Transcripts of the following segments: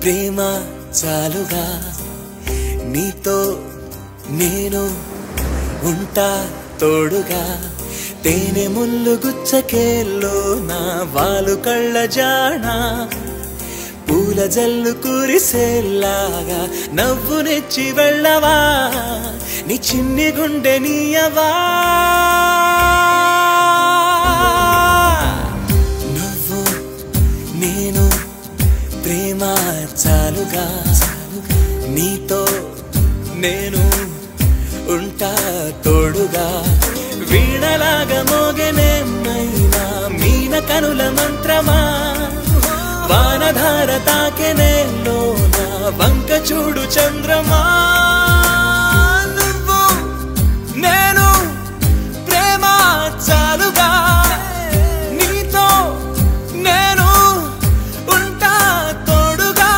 ప్రేమ చాలుగా నీతో నేను ఉంటా తోడుగా తేనె ముల్లు గుచ్చకేల్లో నా వాలు కళ్ళ జానా పూల జల్లు కురిసేలాగా నవ్వు నెచ్చి వెళ్ళవా నీ చిన్ని గుండె నీయవా నువ్వు నేను ప్రేమ చాలుగా నీతో నేను ఉంటా తోడుగా వీణలాగా మోగెనేమైనా మీన కనుల మంత్రమా వానధార తాకెనేలోన వంక చూడు చంద్రమా నువ్వు నేను ప్రేమ చాలుగా నీతో నేను ఉంటా తోడుగా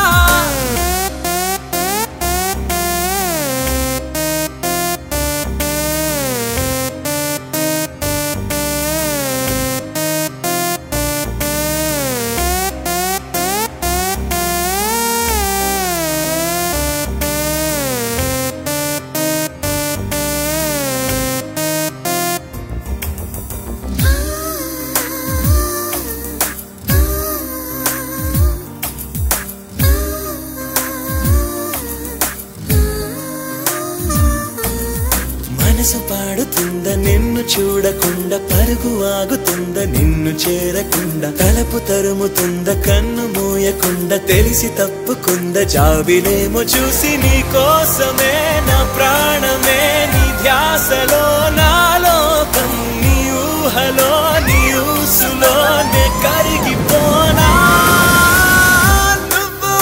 మనసు పాడుతుందా నిన్ను చూడకుండా పరుగు ఆగుతుందా నిన్ను చేరకుండా తలపు తరుముతుందా కన్ను మూయకుండా తెలిసి తప్పుకుందా జాబిలేమో చూసి నీ కోసమే నా ప్రాణమే నీ ధ్యాసలో నా లోకం నీ ఊహలో నీ ఊసులో నే కరిగిపోనా నువ్వు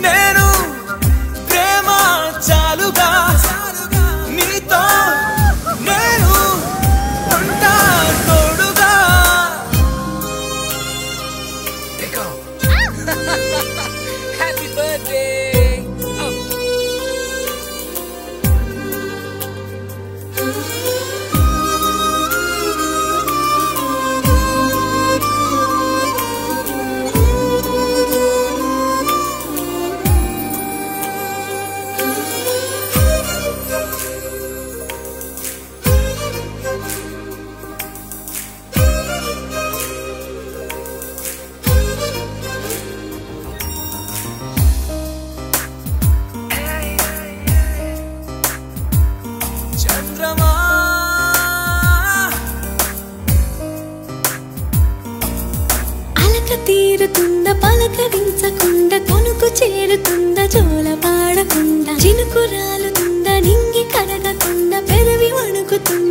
నేను ప్రేమ చాలుగా నీతో నేను ఉంటా తోడుగా Happy birthday! చంద్రమా అలక తీరుతుందా పలకరించకుండా కొనుకు చేరుతుందా జోల పాడకుండా చినుకు రాలుతుందా నింగి కరగకుండా పెదవి వణుకుతుందా